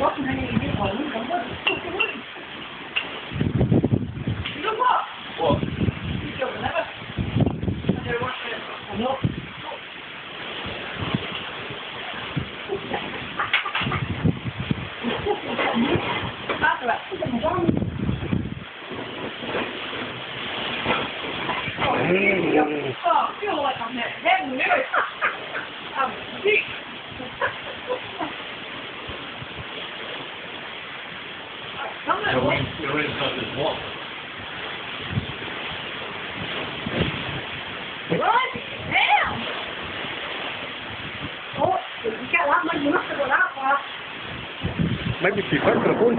What? Oh, I feel like I'm that head nurse. I'm sick. You're inside this what? Right? Damn! Oh, you got that much, you must have gone that far. Maybe she went for the phone.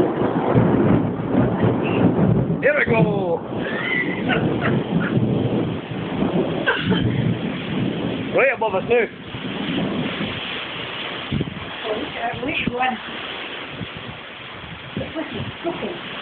Here we go! Right above us now. Oh, look at that, which one? Listen, listen.